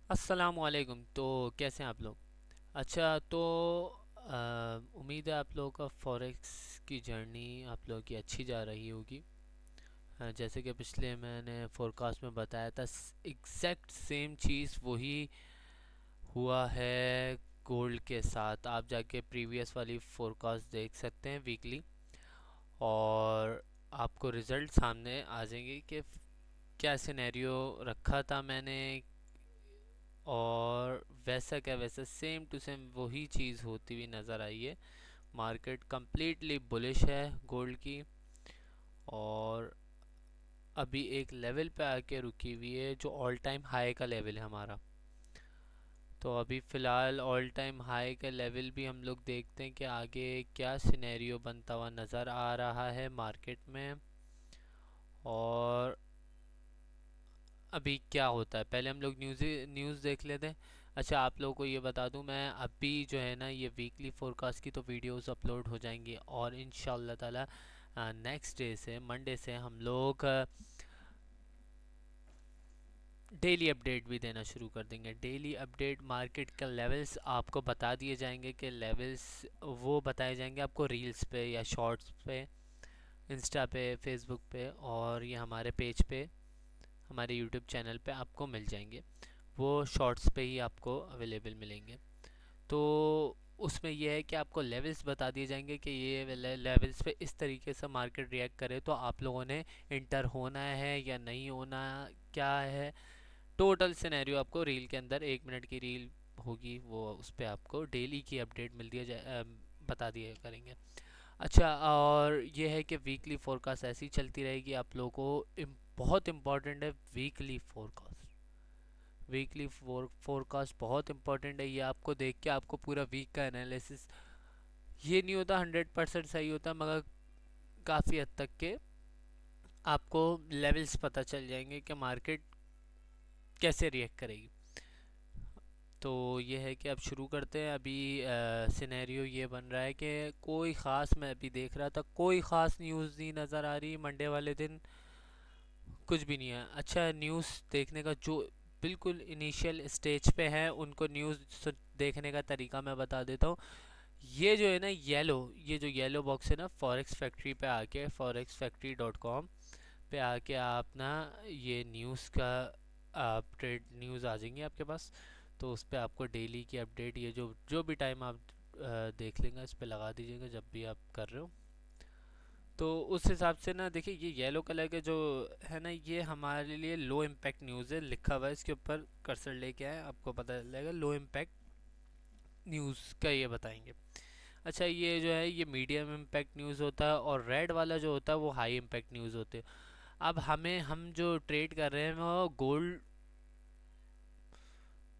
अस्सलामुअलैकुम। तो कैसे हैं आप लोग? अच्छा, तो उम्मीद है आप लोगों का फॉरेक्स की जर्नी आप लोगों की अच्छी जा रही होगी। जैसे कि पिछले मैंने फोरकास्ट में बताया था, एग्जैक्ट सेम चीज़ वही हुआ है गोल्ड के साथ। आप जाके प्रीवियस वाली फोरकास्ट देख सकते हैं वीकली, और आपको रिज़ल्ट सामने आ जाएंगे कि क्या सिनेरियो रखा था मैंने, और वैसा क्या वैसा सेम टू सेम वही चीज़ होती हुई नज़र आई है। मार्केट कंप्लीटली बुलिश है गोल्ड की, और अभी एक लेवल पे आके रुकी हुई है जो ऑल टाइम हाई का लेवल है हमारा। तो अभी फ़िलहाल ऑल टाइम हाई का लेवल भी हम लोग देखते हैं कि आगे क्या सिनेरियो बनता हुआ नज़र आ रहा है मार्केट में, और अभी क्या होता है। पहले हम लोग न्यूज़ देख लेते हैं। अच्छा, आप लोगों को ये बता दूं, मैं अभी जो है ना ये वीकली फोरकास्ट की तो वीडियोस अपलोड हो जाएंगी, और इंशाल्लाह ताला नेक्स्ट डे से मंडे से हम लोग डेली अपडेट भी देना शुरू कर देंगे। डेली अपडेट मार्केट का लेवल्स आपको बता दिए जाएंगे, कि लेवल्स वो बताए जाएंगे आपको रील्स पे या शॉर्ट्स पे, इंस्टा पे, फेसबुक पे, और ये हमारे पेज पे, हमारे यूट्यूब चैनल पे आपको मिल जाएंगे। वो शॉर्ट्स पे ही आपको अवेलेबल मिलेंगे। तो उसमें यह है कि आपको लेवल्स बता दिए जाएंगे कि ये लेवल्स पे इस तरीके से मार्केट रिएक्ट करे तो आप लोगों ने इंटर होना है या नहीं होना, क्या है। टोटल सिनेरियो आपको रील के अंदर, 1 मिनट की रील होगी वो, उस पर आपको डेली की अपडेट मिल दिया जाए, बता दिए करेंगे। अच्छा, और ये है कि वीकली फोरकास्ट ऐसी चलती रहेगी आप लोगों को। बहुत इंपॉर्टेंट है वीकली फोरकास्ट। वीकली फोरकास्ट बहुत इंपॉर्टेंट है। ये आपको देख के आपको पूरा वीक का एनालिसिस, ये नहीं होता 100% सही होता, मगर काफ़ी हद तक के आपको लेवल्स पता चल जाएंगे कि मार्केट कैसे रिएक्ट करेगी। तो ये है कि अब शुरू करते हैं। अभी सिनेरियो ये बन रहा है कि कोई ख़ास, मैं अभी देख रहा था, कोई ख़ास न्यूज़ नहीं नज़र आ रही मंडे वाले दिन। कुछ भी नहीं है। अच्छा, न्यूज़ देखने का जो बिल्कुल इनिशियल स्टेज पे है उनको न्यूज़ देखने का तरीका मैं बता देता हूँ। ये जो है ना येलो, ये जो येलो बॉक्स है ना, फॉरेक्स फैक्ट्री पे आके forex factory.com पे आके आप ना ये न्यूज़ का अपडेट न्यूज़ आ जाएंगी आपके पास। तो उस पर आपको डेली की अपडेट, ये जो जो भी टाइम आप देख लेंगे इस पे लगा दीजिएगा जब भी आप कर रहे हो। तो उस हिसाब से ना देखिए, ये येलो कलर के जो है ना, ये हमारे लिए लो इम्पैक्ट न्यूज़ है। लिखा हुआ है इसके ऊपर, कर्सर लेके आए आपको पता चलेगा, लो इम्पैक्ट न्यूज़ का ये बताएंगे। अच्छा, ये जो है ये मीडियम इम्पैक्ट न्यूज़ होता है, और रेड वाला जो होता है वो हाई इम्पैक्ट न्यूज़ होते हैं। अब हम जो ट्रेड कर रहे हैं वो गोल्ड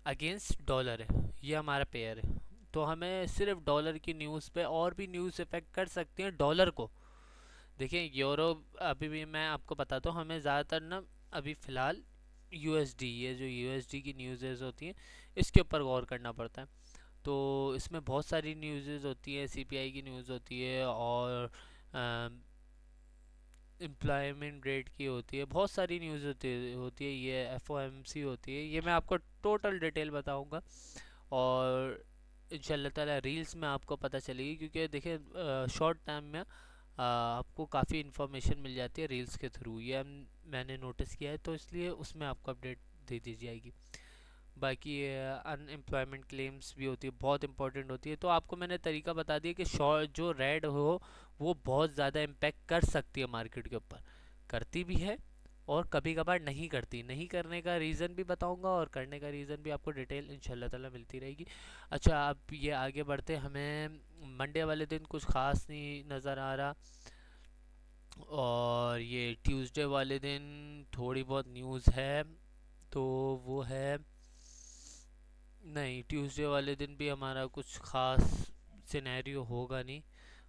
अगेंस्ट डॉलर है, ये हमारा पेयर है। तो हमें सिर्फ डॉलर की न्यूज़ पे और भी न्यूज़ इफेक्ट कर सकती हैं डॉलर को। देखिए यूरो, अभी भी मैं आपको बताता हूँ, हमें ज़्यादातर ना अभी फ़िलहाल यूएसडी, ये जो यूएसडी की न्यूज़ेस होती हैं इसके ऊपर गौर करना पड़ता है। तो इसमें बहुत सारी न्यूज़ेस होती है, सीपीआई की न्यूज़ होती है, और एम्प्लॉयमेंट रेट की होती है, बहुत सारी न्यूज़ होती है, ये एफओएमसी होती है। ये मैं आपको टोटल डिटेल बताऊंगा, और इंशाल्लाह ताला रील्स में आपको पता चलेगी, क्योंकि देखिए शॉर्ट टाइम में आपको काफ़ी इन्फॉर्मेशन मिल जाती है रील्स के थ्रू। ये मैंने नोटिस किया है, तो इसलिए उसमें आपको अपडेट दे दी जाएगी। बाकी अनएम्प्लॉयमेंट क्लेम्स भी होती है, बहुत इंपॉर्टेंट होती है। तो आपको मैंने तरीका बता दिया कि शॉर्ट जो रेड हो वो बहुत ज़्यादा इम्पेक्ट कर सकती है मार्केट के ऊपर, करती भी है, और कभी कभार नहीं करती। नहीं करने का रीज़न भी बताऊंगा, और करने का रीज़न भी आपको डिटेल इंशाल्लाह ताला मिलती रहेगी। अच्छा, अब ये आगे बढ़ते, हमें मंडे वाले दिन कुछ ख़ास नहीं नज़र आ रहा, और ये ट्यूसडे वाले दिन थोड़ी बहुत न्यूज़ है। तो वो है, नहीं, ट्यूसडे वाले दिन भी हमारा कुछ ख़ास सिनेरियो होगा नहीं,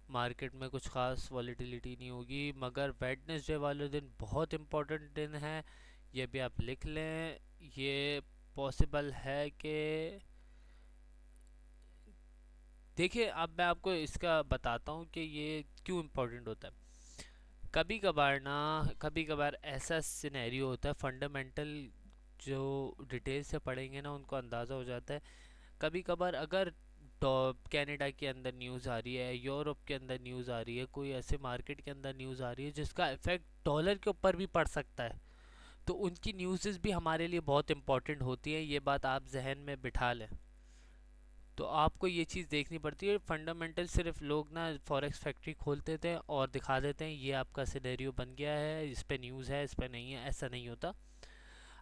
मार्केट में कुछ ख़ास वॉलीटिलिटी नहीं होगी। मगर वेडनेसडे वाले दिन बहुत इम्पोर्टेंट दिन है, ये भी आप लिख लें। ये पॉसिबल है कि, देखिए अब मैं आपको इसका बताता हूँ कि ये क्यों इम्पोर्टेंट होता है। कभी कभार ना, कभी कभार ऐसा सिनेरियो होता है फंडामेंटल जो डिटेल से पढ़ेंगे ना उनको अंदाज़ा हो जाता है। कभी कभार अगर कनाडा के अंदर न्यूज़ आ रही है, यूरोप के अंदर न्यूज़ आ रही है, कोई ऐसे मार्केट के अंदर न्यूज़ आ रही है जिसका इफेक्ट डॉलर के ऊपर भी पड़ सकता है, तो उनकी न्यूज़ भी हमारे लिए बहुत इंपॉर्टेंट होती है। ये बात आप जहन में बिठा लें। तो आपको ये चीज़ देखनी पड़ती है। फंडामेंटल सिर्फ लोग ना फॉरेक्स फैक्ट्री खोलते थे और दिखा देते हैं ये आपका सिनेरियो बन गया है, इस पे न्यूज़ है, इस पे नहीं है। ऐसा नहीं होता।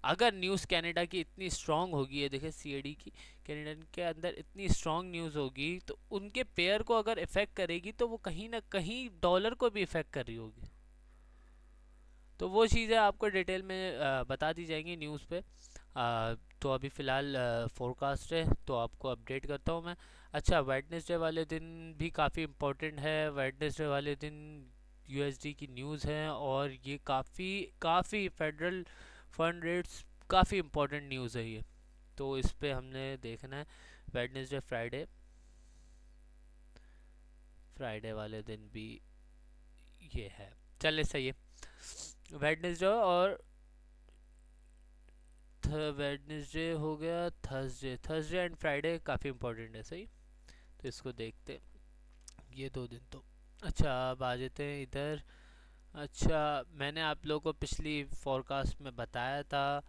अगर न्यूज़ कनाडा की इतनी स्ट्रांग होगी, ये देखें सीएडी की, कनाडा के अंदर इतनी स्ट्रांग न्यूज़ होगी तो उनके पेयर को अगर इफेक्ट करेगी तो वो कहीं ना कहीं डॉलर को भी इफेक्ट कर रही होगी। तो वो चीज़ें आपको डिटेल में बता दी जाएंगी न्यूज़ पे। तो अभी फ़िलहाल फोरकास्ट है तो आपको अपडेट करता हूँ मैं। अच्छा, वेडनेसडे वाले दिन भी काफ़ी इम्पोर्टेंट है। वेडनेसडे वाले दिन यूएसडी की न्यूज़ है और ये काफ़ी काफ़ी फेडरल फंड रेट्स, काफ़ी इम्पोर्टेंट न्यूज़ है ये। तो इस पे हमने देखना है। वेडनेसडे फ्राइडे, फ्राइडे वाले दिन भी ये है। चले सही है। वेडनेसडे और वेडनेसडे हो गया, थर्सडे, थर्सडे एंड फ्राइडे काफ़ी इंपॉर्टेंट है। सही, तो इसको देखते हैं ये 2 दिन तो। अच्छा, अब आ जाते हैं इधर। अच्छा, मैंने आप लोगों को पिछली फॉरकास्ट में बताया था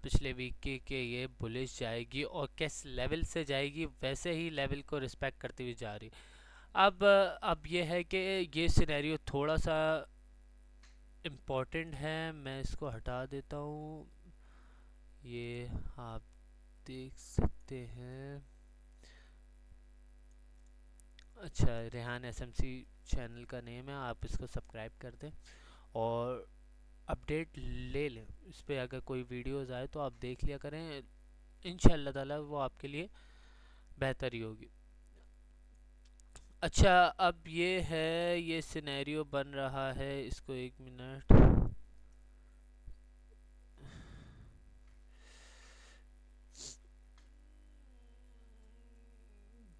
पिछले वीक की कि ये बुलिश जाएगी और किस लेवल से जाएगी, वैसे ही लेवल को रिस्पेक्ट करती हुई जा रही। अब ये है कि ये सिनेरियो थोड़ा सा इम्पोर्टेंट है। मैं इसको हटा देता हूँ। ये आप देख सकते हैं। अच्छा, रेहान एसएमसी चैनल का नेम है, आप इसको सब्सक्राइब कर दें और अपडेट ले लें। इस पर अगर कोई वीडियोस आए तो आप देख लिया करें। इंशाल्लाह ताला वो आपके लिए बेहतर ही होगी। अच्छा, अब ये है, ये सिनेरियो बन रहा है। इसको 1 मिनट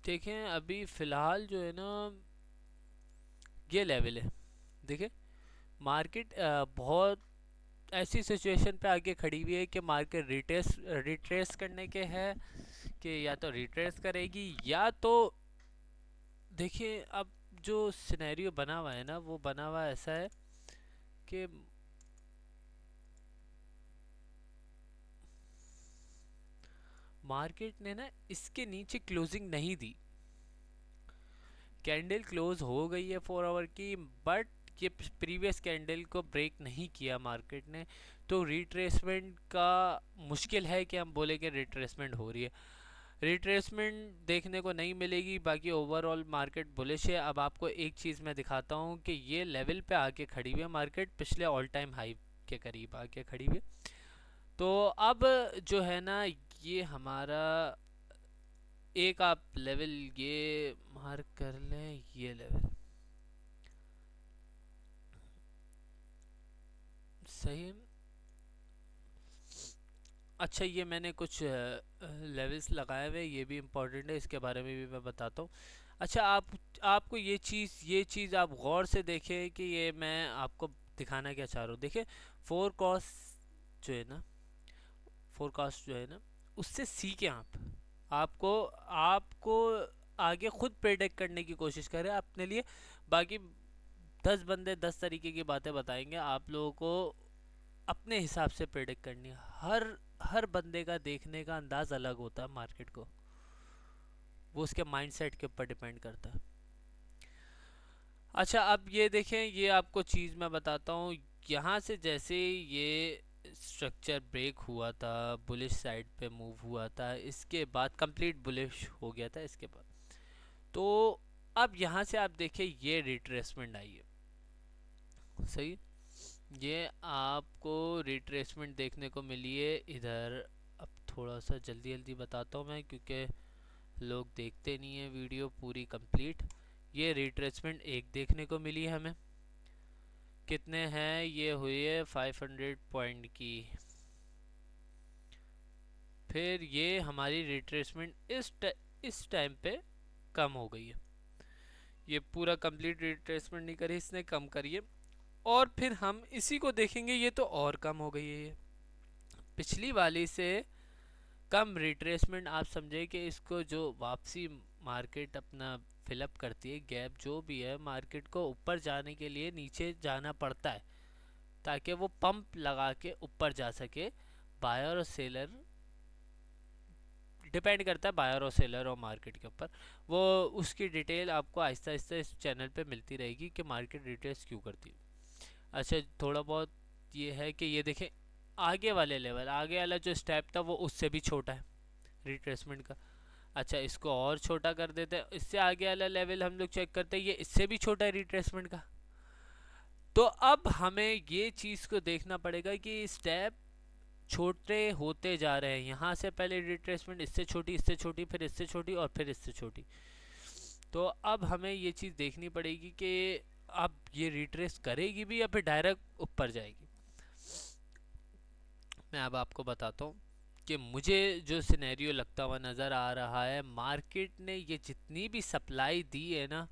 देखें। अभी फ़िलहाल जो है ना ये लेवल है, देखें। मार्केट बहुत ऐसी सिचुएशन पे आगे खड़ी हुई है कि मार्केट रिट्रेस रिट्रेस करने के है कि या तो रिट्रेस करेगी या तो देखिए। अब जो सिनेरियो बना हुआ है ना वो बना हुआ ऐसा है कि मार्केट ने ना इसके नीचे क्लोजिंग नहीं दी। कैंडल क्लोज हो गई है 4 आवर की, बट ये प्रीवियस कैंडल को ब्रेक नहीं किया मार्केट ने। तो रिट्रेसमेंट का मुश्किल है कि हम बोले कि रिट्रेसमेंट हो रही है। रिट्रेसमेंट देखने को नहीं मिलेगी। बाकी ओवरऑल मार्केट बुलिश है। अब आपको एक चीज़ मैं दिखाता हूँ कि ये लेवल पे आके खड़ी हुई है मार्केट, पिछले ऑल टाइम हाई के करीब आके खड़ी हुई है। तो अब जो है ना ये हमारा एक आप लेवल ये मार्क कर लें, ये लेवल सही है। अच्छा, ये मैंने कुछ लेवल्स लगाए हुए, ये भी इम्पोर्टेंट है, इसके बारे में भी मैं बताता हूँ। अच्छा, आपको ये चीज़ आप गौर से देखें कि ये मैं आपको दिखाना क्या चाह रहा हूँ। देखिए, फोर कॉस जो है ना, फोरकास्ट जो है ना, उससे सीखें आप। आपको आपको आगे खुद प्रेडिक्ट करने की कोशिश करें अपने लिए। बाकी 10 बंदे 10 तरीके की बातें बताएंगे, आप लोगों को अपने हिसाब से प्रेडिक्ट करनी है। हर बंदे का देखने का अंदाज अलग होता है मार्केट को, वो उसके माइंडसेट के ऊपर डिपेंड करता है। अच्छा, अब ये देखें, ये आपको चीज़ मैं बताता हूँ। यहाँ से जैसे ये स्ट्रक्चर ब्रेक हुआ था, बुलिश साइड पे मूव हुआ था, इसके बाद कंप्लीट बुलिश हो गया था इसके बाद। तो अब यहाँ से आप देखें ये रिट्रेसमेंट आई है। सही, ये आपको रिट्रेसमेंट देखने को मिली है इधर। अब थोड़ा सा जल्दी जल्दी बताता हूँ मैं, क्योंकि लोग देखते नहीं है वीडियो पूरी कंप्लीट। ये रिट्रेसमेंट एक देखने को मिली है हमें। कितने हैं, ये हुई है 500 पॉइंट की। फिर ये हमारी रिट्रेसमेंट इस टाइम पे कम हो गई है। ये पूरा कंप्लीट रिट्रेसमेंट नहीं करी, इसने कम करी है। और फिर हम इसी को देखेंगे, ये तो और कम हो गई है ये। पिछली वाली से कम रिट्रेसमेंट आप समझे कि इसको जो वापसी मार्केट अपना फिलअप करती है, गैप जो भी है, मार्केट को ऊपर जाने के लिए नीचे जाना पड़ता है ताकि वो पंप लगा के ऊपर जा सके। बायर और सेलर, डिपेंड करता है बायर और सेलर और मार्केट के ऊपर। वो उसकी डिटेल आपको आहिस्ता आहिस्ता इस चैनल पे मिलती रहेगी कि मार्केट रिट्रेस क्यों करती है। अच्छा, थोड़ा बहुत ये है कि ये देखें, आगे वाले लेवल, आगे वाला जो स्टेप था वो उससे भी छोटा है रिट्रेसमेंट का। अच्छा, इसको और छोटा कर देते हैं, इससे आगे वाला लेवल हम लोग चेक करते हैं, ये इससे भी छोटा है रिट्रेसमेंट का। तो अब हमें ये चीज़ को देखना पड़ेगा कि स्टेप छोटे होते जा रहे हैं। यहाँ से पहले रिट्रेसमेंट इससे छोटी, फिर इससे छोटी और फिर इससे छोटी। तो अब हमें ये चीज़ देखनी पड़ेगी कि अब ये रिट्रेस करेगी भी या फिर डायरेक्ट ऊपर जाएगी। मैं अब आपको बताता हूँ कि मुझे जो सिनेरियो लगता हुआ नज़र आ रहा है, मार्केट ने ये जितनी भी सप्लाई दी है ना,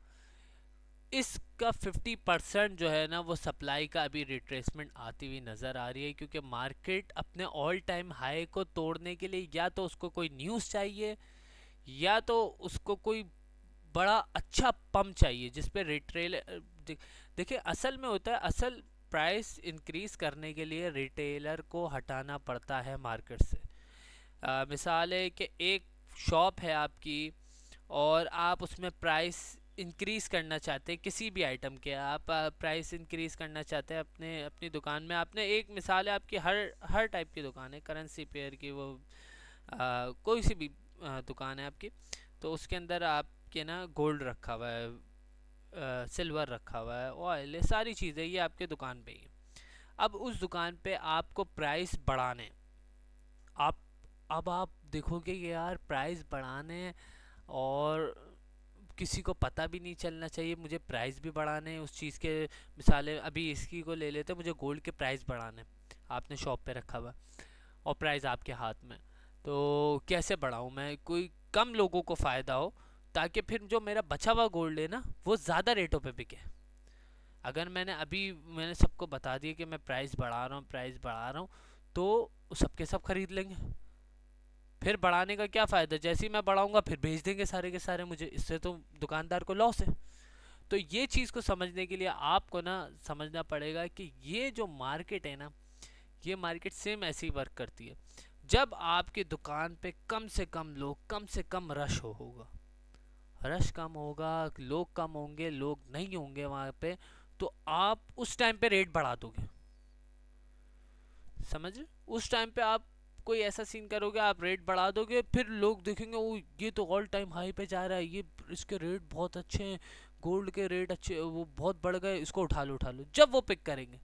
इसका 50% जो है ना वो सप्लाई का अभी रिट्रेसमेंट आती हुई नज़र आ रही है, क्योंकि मार्केट अपने ऑल टाइम हाई को तोड़ने के लिए या तो उसको कोई न्यूज़ चाहिए या तो उसको कोई बड़ा अच्छा पंप चाहिए जिस पे रिटेल देखिए असल में होता है, असल प्राइस इंक्रीज करने के लिए रिटेलर को हटाना पड़ता है मार्केट से। मिसाल है कि एक शॉप है आपकी और आप उसमें प्राइस इंक्रीज़ करना चाहते हैं, किसी भी आइटम के आप प्राइस इंक्रीज़ करना चाहते हैं अपने अपनी दुकान में। आपने एक मिसाल है, आपकी हर टाइप की दुकान है, करेंसी पेयर की, वो कोई सी भी दुकान है आपकी, तो उसके अंदर आपके ना गोल्ड रखा हुआ है, सिल्वर रखा हुआ है, ऑयल है, सारी चीज़ें ये आपके दुकान पे ही है। अब उस दुकान पे आपको प्राइस बढ़ाने, आप अब आप देखोगे कि यार प्राइस बढ़ाने हैं और किसी को पता भी नहीं चलना चाहिए मुझे प्राइस भी बढ़ाने हैं उस चीज़ के। मिसालें अभी इसकी को ले लेते हैं, मुझे गोल्ड के प्राइस बढ़ाने, आपने शॉप पे रखा हुआ और प्राइस आपके हाथ में, तो कैसे बढ़ाऊँ मैं, कोई कम लोगों को फ़ायदा हो ताकि फिर जो मेरा बचा हुआ गोल्ड है ना वो ज़्यादा रेटों पे बिके। अगर मैंने सबको बता दिया कि मैं प्राइस बढ़ा रहा हूँ, प्राइस बढ़ा रहा हूँ, तो सबके सब खरीद लेंगे। फिर बढ़ाने का क्या फ़ायदा, जैसे ही मैं बढ़ाऊंगा फिर भेज देंगे सारे के सारे मुझे, इससे तो दुकानदार को लॉस है। तो ये चीज़ को समझने के लिए आपको ना समझना पड़ेगा कि ये जो मार्केट है ना, ये मार्केट सेम ऐसी वर्क करती है। जब आपकी दुकान पे कम से कम लोग, कम से कम रश होगा, रश कम होगा, लोग कम होंगे, लोग नहीं होंगे वहाँ पे, तो आप उस टाइम पे रेट बढ़ा दोगे। समझ, उस टाइम पे आप कोई ऐसा सीन करोगे, आप रेट बढ़ा दोगे, फिर लोग देखेंगे ओ ये तो ऑल टाइम हाई पे जा रहा है, ये इसके रेट बहुत अच्छे हैं, गोल्ड के रेट अच्छे, वो बहुत बढ़ गए, इसको उठा लो उठा लो। जब वो पिक करेंगे,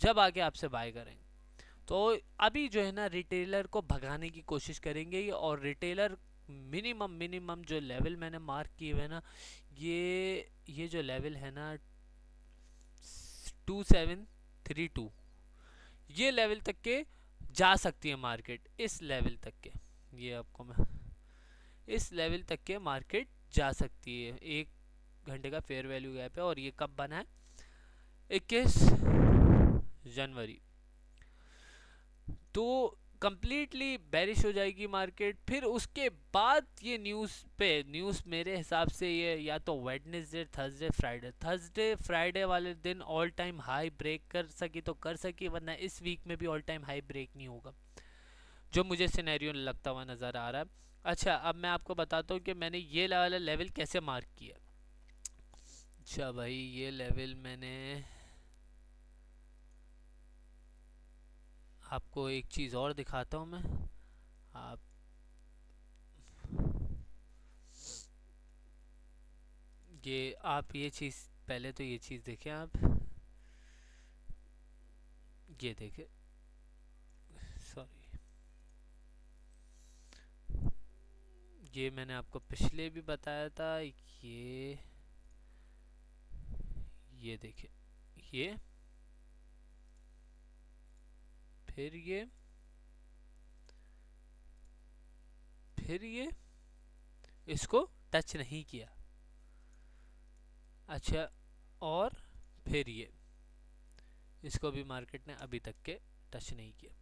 जब आके आपसे बाय करेंगे, तो अभी जो है ना रिटेलर को भगाने की कोशिश करेंगे। और रिटेलर मिनिमम मिनिमम जो लेवल मैंने मार्क किए हुए ना, ये जो लेवल है ना 2732, ये लेवल तक के जा सकती है मार्केट, इस लेवल तक के, ये आपको मैं इस लेवल तक के मार्केट जा सकती है। 1 घंटे का फेयर वैल्यू गैप है और ये कब बना है, 21 जनवरी। तो कंप्लीटली बैरिश हो जाएगी मार्केट। फिर उसके बाद ये न्यूज़ मेरे हिसाब से ये या तो वेडनेसडे, थर्सडे फ्राइडे वाले दिन ऑल टाइम हाई ब्रेक कर सकी तो कर सकी, वरना इस वीक में भी ऑल टाइम हाई ब्रेक नहीं होगा, जो मुझे सिनेरियो लगता हुआ नज़र आ रहा है। अच्छा, अब मैं आपको बताता हूँ कि मैंने ये वाला लेवल कैसे मार्क किया। अच्छा भाई, ये लेवल मैंने आपको एक चीज़ और दिखाता हूँ मैं। आप ये चीज़ पहले तो ये चीज़ देखें आप, ये देखें, सॉरी, ये मैंने आपको पिछले भी बताया था, ये देखें, ये फिर ये फिर ये इसको टच नहीं किया। अच्छा, और फिर ये इसको भी मार्केट ने अभी तक के टच नहीं किया।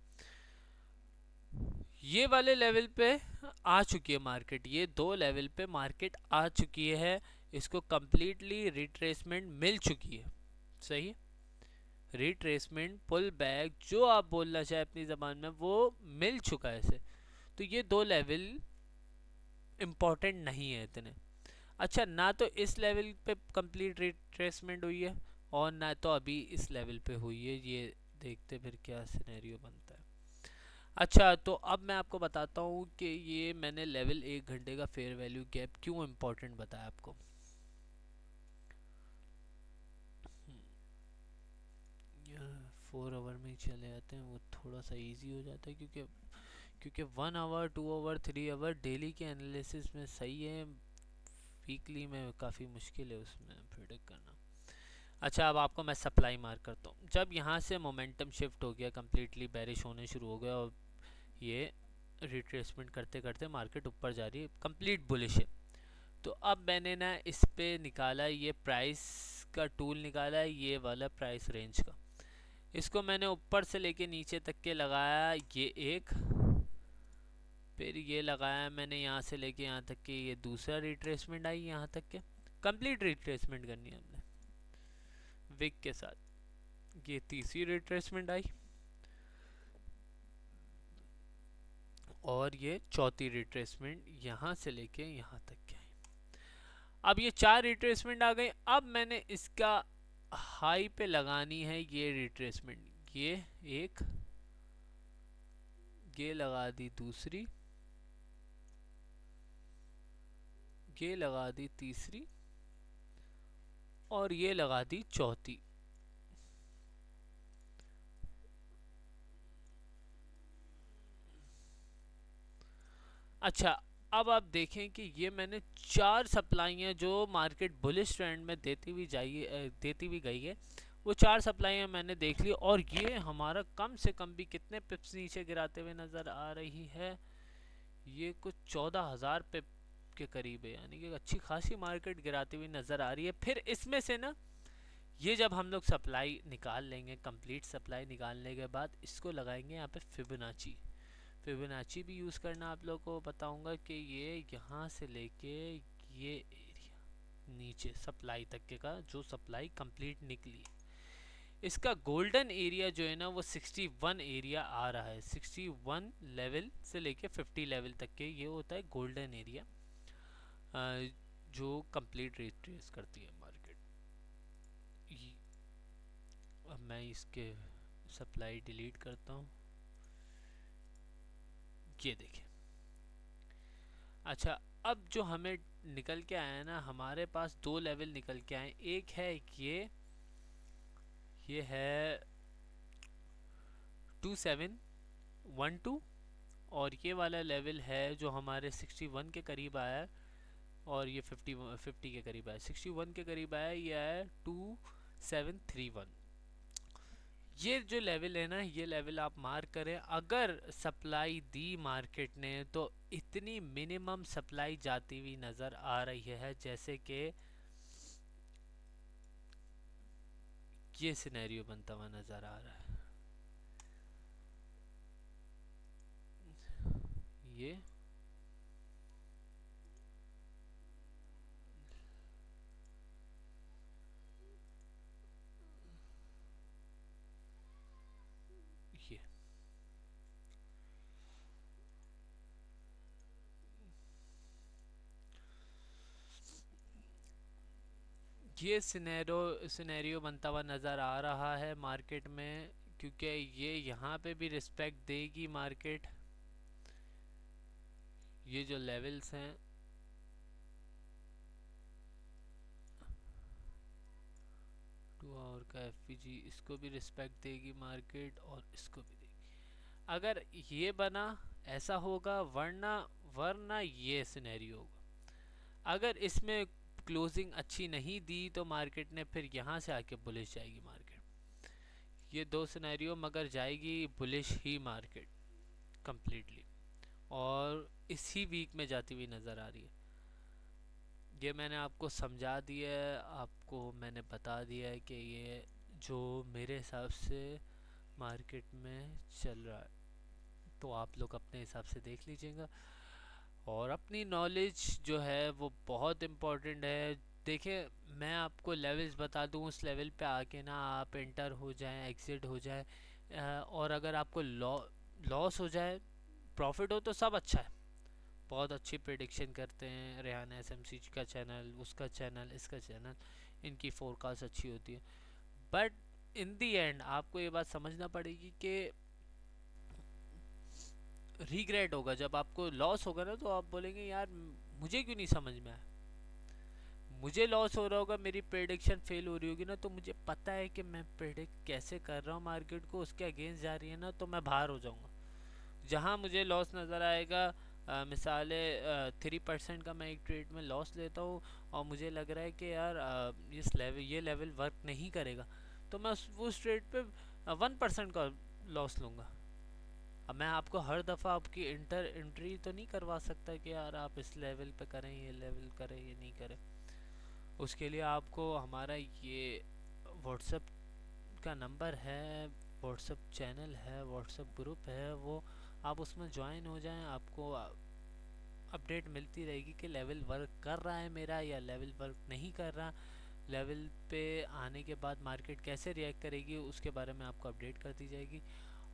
ये वाले लेवल पे आ चुकी है मार्केट, ये दो लेवल पे मार्केट आ चुकी है, इसको कंप्लीटली रिट्रेसमेंट मिल चुकी है। सही, रिट्रेसमेंट पुल बैक जो आप बोलना चाहे अपनी ज़बान में वो मिल चुका है इसे। तो ये दो लेवल इम्पोर्टेंट नहीं है इतने। अच्छा, ना तो इस लेवल पे कंप्लीट रिट्रेसमेंट हुई है और ना तो अभी इस लेवल पे हुई है, ये देखते फिर क्या सिनेरियो बनता है। अच्छा, तो अब मैं आपको बताता हूँ कि ये मैंने लेवल 1 घंटे का फेयर वैल्यू गैप क्यों इम्पोर्टेंट बताया आपको। 4 आवर में ही चले जाते हैं, वो थोड़ा सा इजी हो जाता है, क्योंकि 1 आवर 2 आवर 3 आवर डेली के एनालिसिस में सही है, वीकली में काफ़ी मुश्किल है उसमें प्रिडिक्ट करना। अच्छा, अब आपको मैं सप्लाई मार्क करता हूँ। जब यहाँ से मोमेंटम शिफ्ट हो गया, कम्प्लीटली बेरिश होने शुरू हो गया और ये रिट्रेसमेंट करते करते मार्केट ऊपर जा रही है, कंप्लीट बुलिश है। तो अब मैंने ना इस पे निकाला, ये प्राइस का टूल निकाला है, ये वाला प्राइस रेंज का। इसको मैंने ऊपर से लेके नीचे तक के लगाया, ये एक, फिर ये लगाया मैंने यहाँ से लेके यहाँ तक के, ये दूसरा रिट्रेसमेंट आई यहाँ तक के, कंप्लीट रिट्रेसमेंट करनी है हमने विक के साथ। ये तीसरी रिट्रेसमेंट आई और ये चौथी रिट्रेसमेंट यहाँ से लेके यहाँ तक के आई। अब ये 4 रिट्रेसमेंट आ गई। अब मैंने इसका हाई पे लगानी है ये रिट्रेसमेंट, ये एक, ये लगा दी दूसरी, ये लगा दी तीसरी और ये लगा दी चौथी। अच्छा, अब आप देखें कि ये मैंने 4 सप्लाइयाँ जो मार्केट बुलिश ट्रेंड में देती हुई गई है, वो 4 सप्लाइयाँ मैंने देख ली और ये हमारा कम से कम भी कितने पिप्स नीचे गिराते हुए नज़र आ रही है, ये कुछ 14,000 पिप के करीब है, यानी कि अच्छी खासी मार्केट गिराती हुई नज़र आ रही है। फिर इसमें से ना ये जब हम लोग सप्लाई निकाल लेंगे, कंप्लीट सप्लाई निकालने के बाद इसको लगाएंगे यहाँ पे फिबोनाची। फिबोनाची भी यूज़ करना आप लोगों को बताऊंगा कि ये यहाँ से लेके ये एरिया नीचे सप्लाई तक के का जो सप्लाई कंप्लीट निकली, इसका गोल्डन एरिया जो है ना वो 61 एरिया आ रहा है। 61 लेवल से लेके 50 लेवल तक के ये होता है गोल्डन एरिया, जो कंप्लीट रिट्रेस करती है मार्केट। अब मैं इसके सप्लाई डिलीट करता हूँ, ये देखिए। अच्छा, अब जो हमें निकल के आया ना, हमारे पास दो लेवल निकल के आए। एक है ये है 2712 और ये वाला लेवल है जो हमारे 61 के करीब आया है और ये 50 के करीब आया, 61 के करीब आया, ये है 2731। ये जो लेवल है ना, ये लेवल आप मार्क करें। अगर सप्लाई दी मार्केट ने तो इतनी मिनिमम सप्लाई जाती हुई नज़र आ रही है, जैसे कि ये सिनेरियो बनता हुआ नज़र आ रहा है। ये ये ये सिनेरियो बनता हुआ नज़र आ रहा है मार्केट में, क्योंकि ये यहाँ पे भी रिस्पेक्ट देगी मार्केट। ये जो लेवल्स हैं, 2 आवर का एफपीजी, इसको भी रिस्पेक्ट देगी मार्केट और इसको भी देगी। अगर ये बना ऐसा होगा, वरना वरना ये सिनेरियो होगा। अगर इसमें क्लोजिंग अच्छी नहीं दी तो मार्केट ने फिर यहाँ से आके बुलिश जाएगी मार्केट। ये दो सिनेरियो मगर जाएगी बुलिश ही मार्केट कंप्लीटली, और इसी वीक में जाती हुई नज़र आ रही है। ये मैंने आपको समझा दिया है, आपको मैंने बता दिया है कि ये जो मेरे हिसाब से मार्केट में चल रहा है। तो आप लोग अपने हिसाब से देख लीजिएगा। और अपनी नॉलेज जो है वो बहुत इम्पोर्टेंट है। देखिए, मैं आपको लेवल्स बता दूं, उस लेवल पे आके ना आप एंटर हो जाएं, एग्जिट हो जाए, और अगर आपको लॉस हो जाए, प्रॉफिट हो तो सब अच्छा है। बहुत अच्छी प्रिडिक्शन करते हैं रेहान एसएमसी का चैनल, उसका चैनल, इसका चैनल, इनकी फोरकास्ट अच्छी होती है। बट इन दी एंड आपको ये बात समझना पड़ेगी कि रिग्रेट होगा जब आपको लॉस होगा ना, तो आप बोलेंगे यार मुझे क्यों नहीं समझ में आया। मुझे लॉस हो रहा होगा, मेरी प्रेडिक्शन फेल हो रही होगी ना, तो मुझे पता है कि मैं प्रेडिक्ट कैसे कर रहा हूँ मार्केट को, उसके अगेंस्ट जा रही है ना, तो मैं बाहर हो जाऊँगा। जहाँ मुझे लॉस नज़र आएगा, मिसाल 3% का मैं एक ट्रेड में लॉस लेता हूँ, और मुझे लग रहा है कि यार ये लेवल वर्क नहीं करेगा, तो मैं उस ट्रेड पे 1% का लॉस लूँगा। अब मैं आपको हर दफ़ा आपकी एंट्री तो नहीं करवा सकता कि यार आप इस लेवल पे करें, ये लेवल करें, ये नहीं करें। उसके लिए आपको हमारा ये व्हाट्सएप का नंबर है, व्हाट्सएप चैनल है, व्हाट्सएप ग्रुप है, वो आप उसमें ज्वाइन हो जाएं। आपको अपडेट मिलती रहेगी कि लेवल वर्क कर रहा है मेरा या लेवल वर्क नहीं कर रहा। लेवल पे आने के बाद मार्केट कैसे रिएक्ट करेगी उसके बारे में आपको अपडेट कर दी जाएगी।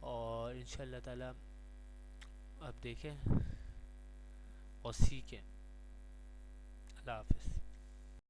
और इंशाल्लाह ताला अब देखें और सीखें। अल्लाह हाफिज़।